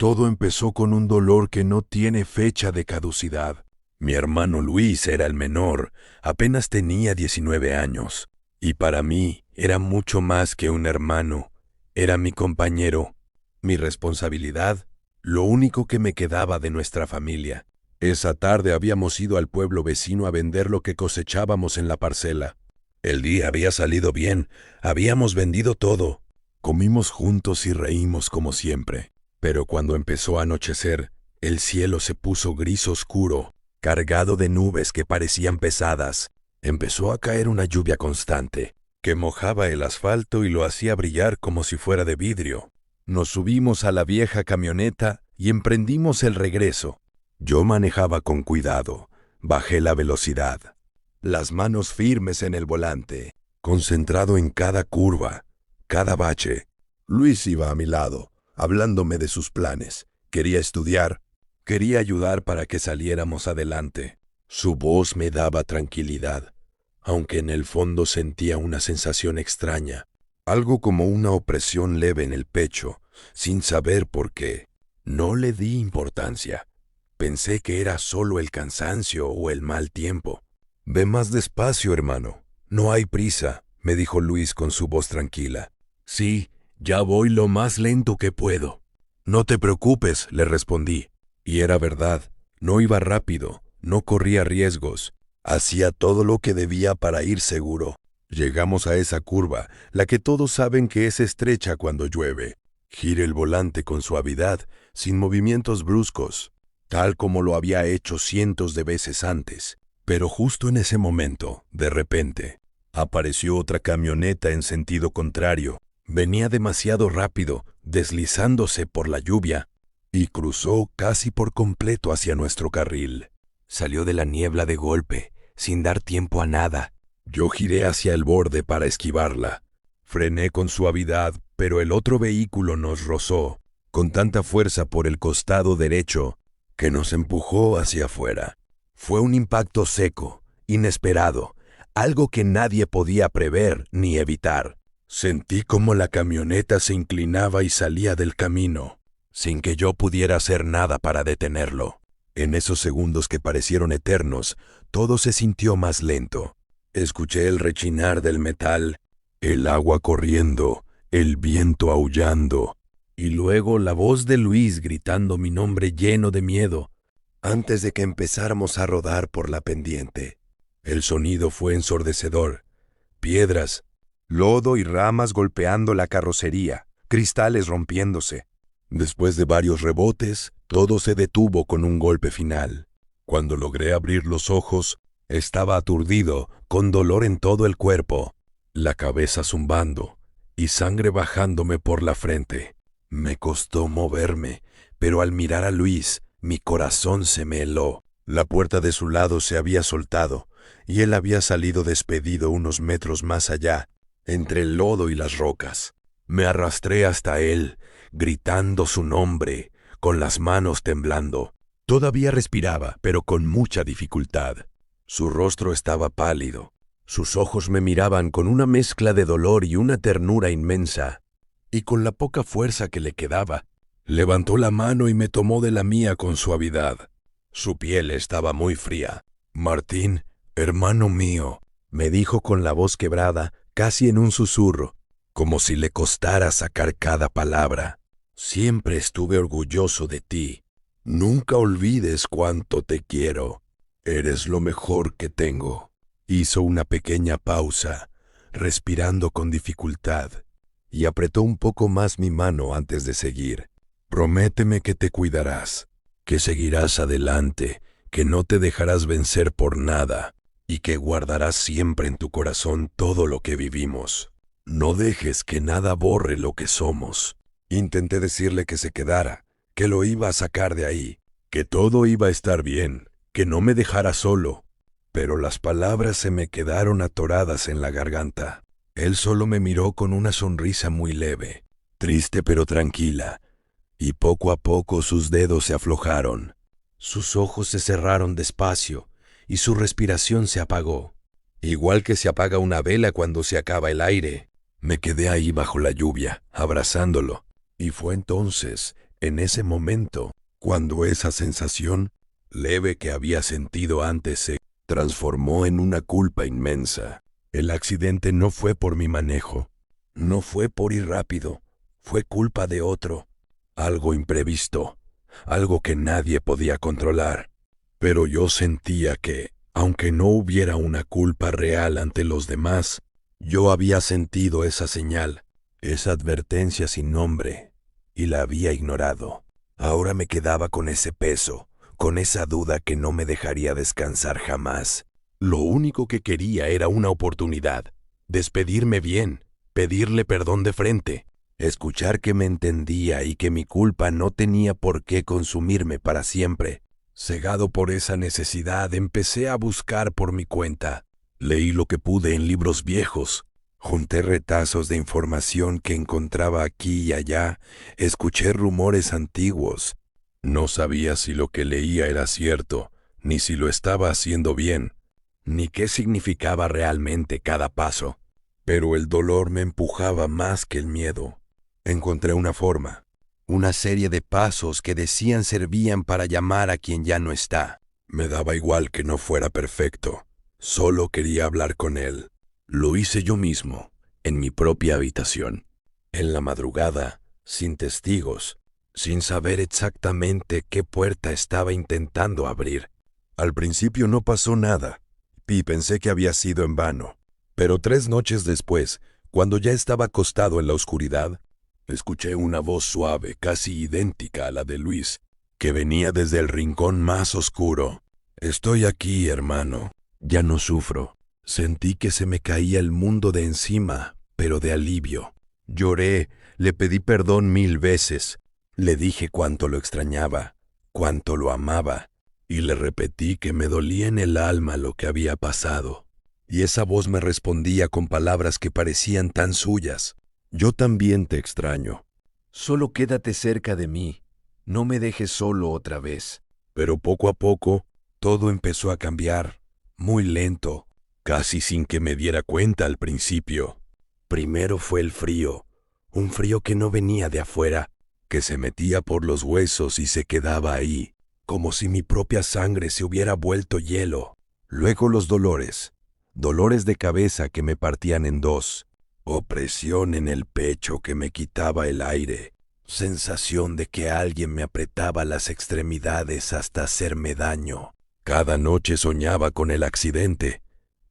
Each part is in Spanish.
Todo empezó con un dolor que no tiene fecha de caducidad. Mi hermano Luis era el menor, apenas tenía 19 años, y para mí era mucho más que un hermano. Era mi compañero, mi responsabilidad, lo único que me quedaba de nuestra familia. Esa tarde habíamos ido al pueblo vecino a vender lo que cosechábamos en la parcela. El día había salido bien, habíamos vendido todo. Comimos juntos y reímos como siempre. Pero cuando empezó a anochecer, el cielo se puso gris oscuro, cargado de nubes que parecían pesadas. Empezó a caer una lluvia constante, que mojaba el asfalto y lo hacía brillar como si fuera de vidrio. Nos subimos a la vieja camioneta y emprendimos el regreso. Yo manejaba con cuidado, bajé la velocidad, las manos firmes en el volante, concentrado en cada curva, cada bache. Luis iba a mi lado, hablándome de sus planes. Quería estudiar, quería ayudar para que saliéramos adelante. Su voz me daba tranquilidad, aunque en el fondo sentía una sensación extraña, algo como una opresión leve en el pecho, sin saber por qué. No le di importancia. Pensé que era solo el cansancio o el mal tiempo. «Ve más despacio, hermano. No hay prisa», me dijo Luis con su voz tranquila. «Sí, ya voy lo más lento que puedo». «No te preocupes», le respondí. Y era verdad. No iba rápido, no corría riesgos. Hacía todo lo que debía para ir seguro. Llegamos a esa curva, la que todos saben que es estrecha cuando llueve. Giré el volante con suavidad, sin movimientos bruscos, tal como lo había hecho cientos de veces antes. Pero justo en ese momento, de repente, apareció otra camioneta en sentido contrario. Venía demasiado rápido, deslizándose por la lluvia, y cruzó casi por completo hacia nuestro carril. Salió de la niebla de golpe, sin dar tiempo a nada. Yo giré hacia el borde para esquivarla. Frené con suavidad, pero el otro vehículo nos rozó, con tanta fuerza por el costado derecho, que nos empujó hacia afuera. Fue un impacto seco, inesperado, algo que nadie podía prever ni evitar. Sentí como la camioneta se inclinaba y salía del camino, sin que yo pudiera hacer nada para detenerlo. En esos segundos que parecieron eternos, todo se sintió más lento. Escuché el rechinar del metal, el agua corriendo, el viento aullando, y luego la voz de Luis gritando mi nombre lleno de miedo, antes de que empezáramos a rodar por la pendiente. El sonido fue ensordecedor. Piedras, lodo y ramas golpeando la carrocería, cristales rompiéndose. Después de varios rebotes, todo se detuvo con un golpe final. Cuando logré abrir los ojos, estaba aturdido, con dolor en todo el cuerpo, la cabeza zumbando y sangre bajándome por la frente. Me costó moverme, pero al mirar a Luis, mi corazón se me heló. La puerta de su lado se había soltado, y él había salido despedido unos metros más allá, entre el lodo y las rocas. Me arrastré hasta él, gritando su nombre, con las manos temblando. Todavía respiraba, pero con mucha dificultad. Su rostro estaba pálido. Sus ojos me miraban con una mezcla de dolor y una ternura inmensa. Y con la poca fuerza que le quedaba, levantó la mano y me tomó de la mía con suavidad. Su piel estaba muy fría. «Martín, hermano mío», me dijo con la voz quebrada, casi en un susurro, como si le costara sacar cada palabra. «Siempre estuve orgulloso de ti. Nunca olvides cuánto te quiero. Eres lo mejor que tengo». Hizo una pequeña pausa, respirando con dificultad, y apretó un poco más mi mano antes de seguir. «Prométeme que te cuidarás, que seguirás adelante, que no te dejarás vencer por nada, y que guardarás siempre en tu corazón todo lo que vivimos. No dejes que nada borre lo que somos». Intenté decirle que se quedara, que lo iba a sacar de ahí, que todo iba a estar bien, que no me dejara solo, pero las palabras se me quedaron atoradas en la garganta. Él solo me miró con una sonrisa muy leve, triste pero tranquila, y poco a poco sus dedos se aflojaron. Sus ojos se cerraron despacio y su respiración se apagó, igual que se apaga una vela cuando se acaba el aire. Me quedé ahí bajo la lluvia, abrazándolo, y fue entonces En ese momento, cuando esa sensación leve que había sentido antes se transformó en una culpa inmensa. El accidente no fue por mi manejo, no fue por ir rápido, fue culpa de otro, algo imprevisto, algo que nadie podía controlar. Pero yo sentía que, aunque no hubiera una culpa real ante los demás, yo había sentido esa señal, esa advertencia sin nombre, y la había ignorado. Ahora me quedaba con ese peso, con esa duda que no me dejaría descansar jamás. Lo único que quería era una oportunidad, despedirme bien, pedirle perdón de frente, escuchar que me entendía y que mi culpa no tenía por qué consumirme para siempre. Cegado por esa necesidad, empecé a buscar por mi cuenta. Leí lo que pude en libros viejos, junté retazos de información que encontraba aquí y allá, escuché rumores antiguos. No sabía si lo que leía era cierto, ni si lo estaba haciendo bien, ni qué significaba realmente cada paso. Pero el dolor me empujaba más que el miedo. Encontré una forma, una serie de pasos que decían servían para llamar a quien ya no está. Me daba igual que no fuera perfecto, solo quería hablar con él. Lo hice yo mismo, en mi propia habitación, en la madrugada, sin testigos, sin saber exactamente qué puerta estaba intentando abrir. Al principio no pasó nada, y pensé que había sido en vano. Pero 3 noches después, cuando ya estaba acostado en la oscuridad, escuché una voz suave, casi idéntica a la de Luis, que venía desde el rincón más oscuro. «Estoy aquí, hermano. Ya no sufro». Sentí que se me caía el mundo de encima, pero de alivio. Lloré, le pedí perdón 1000 veces. Le dije cuánto lo extrañaba, cuánto lo amaba, y le repetí que me dolía en el alma lo que había pasado. Y esa voz me respondía con palabras que parecían tan suyas. «Yo también te extraño. Solo quédate cerca de mí. No me dejes solo otra vez». Pero poco a poco, todo empezó a cambiar, muy lento, casi sin que me diera cuenta al principio. Primero fue el frío, un frío que no venía de afuera, que se metía por los huesos y se quedaba ahí, como si mi propia sangre se hubiera vuelto hielo. Luego los dolores de cabeza que me partían en dos, opresión en el pecho que me quitaba el aire, sensación de que alguien me apretaba las extremidades hasta hacerme daño. Cada noche soñaba con el accidente,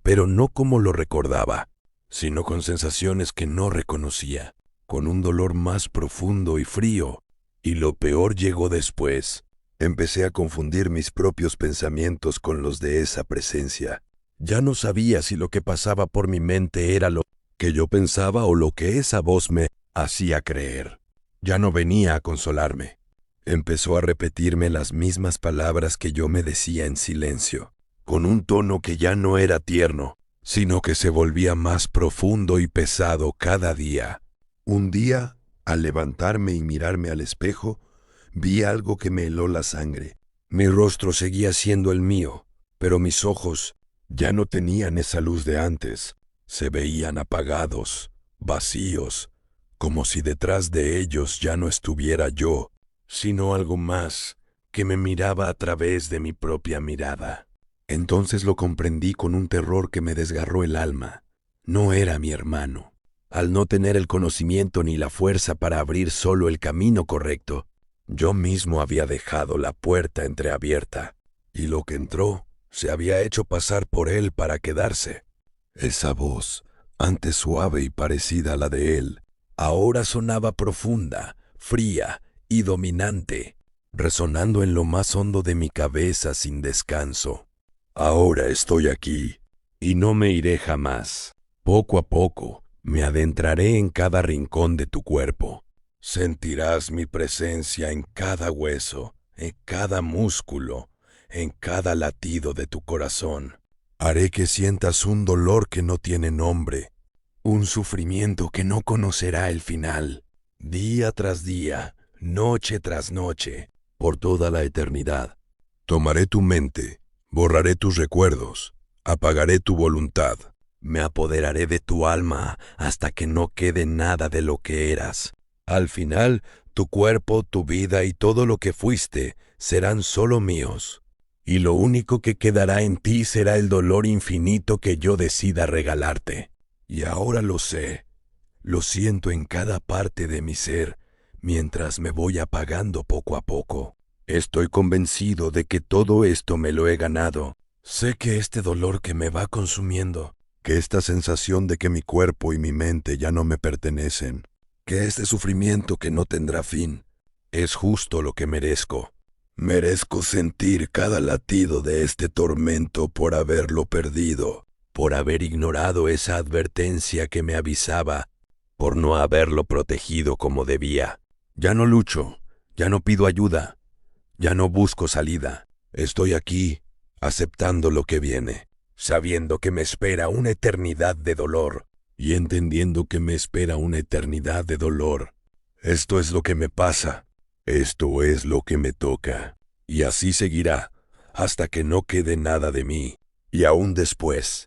pero no como lo recordaba, sino con sensaciones que no reconocía, con un dolor más profundo y frío. Y lo peor llegó después. Empecé a confundir mis propios pensamientos con los de esa presencia. Ya no sabía si lo que pasaba por mi mente era lo que yo pensaba o lo que esa voz me hacía creer. Ya no venía a consolarme. Empezó a repetirme las mismas palabras que yo me decía en silencio, con un tono que ya no era tierno, sino que se volvía más profundo y pesado cada día. Un día, al levantarme y mirarme al espejo, vi algo que me heló la sangre. Mi rostro seguía siendo el mío, pero mis ojos ya no tenían esa luz de antes. Se veían apagados, vacíos, como si detrás de ellos ya no estuviera yo, sino algo más que me miraba a través de mi propia mirada. Entonces lo comprendí con un terror que me desgarró el alma. No era mi hermano. Al no tener el conocimiento ni la fuerza para abrir solo el camino correcto, yo mismo había dejado la puerta entreabierta, y lo que entró se había hecho pasar por él para quedarse. Esa voz, antes suave y parecida a la de él, ahora sonaba profunda, fría y dominante, resonando en lo más hondo de mi cabeza sin descanso. Ahora estoy aquí, y no me iré jamás. Poco a poco, me adentraré en cada rincón de tu cuerpo. Sentirás mi presencia en cada hueso, en cada músculo, en cada latido de tu corazón. Haré que sientas un dolor que no tiene nombre, un sufrimiento que no conocerá el final. Día tras día, noche tras noche, por toda la eternidad. Tomaré tu mente, borraré tus recuerdos, apagaré tu voluntad. Me apoderaré de tu alma hasta que no quede nada de lo que eras. Al final, Tu cuerpo, tu vida y todo lo que fuiste serán solo míos, y lo único que quedará en ti será el dolor infinito que yo decida regalarte. Y ahora lo sé, lo siento en cada parte de mi ser, mientras me voy apagando poco a poco. Estoy convencido de que todo esto me lo he ganado. Sé que este dolor que me va consumiendo, que esta sensación de que mi cuerpo y mi mente ya no me pertenecen, que este sufrimiento que no tendrá fin, es justo lo que merezco. Merezco sentir cada latido de este tormento por haberlo perdido, por haber ignorado esa advertencia que me avisaba, por no haberlo protegido como debía. Ya no lucho, ya no pido ayuda, ya no busco salida. Estoy aquí, aceptando lo que viene, sabiendo que me espera una eternidad de dolor, y entendiendo que me espera una eternidad de dolor. Esto es lo que me pasa, esto es lo que me toca, y así seguirá, hasta que no quede nada de mí, y aún después,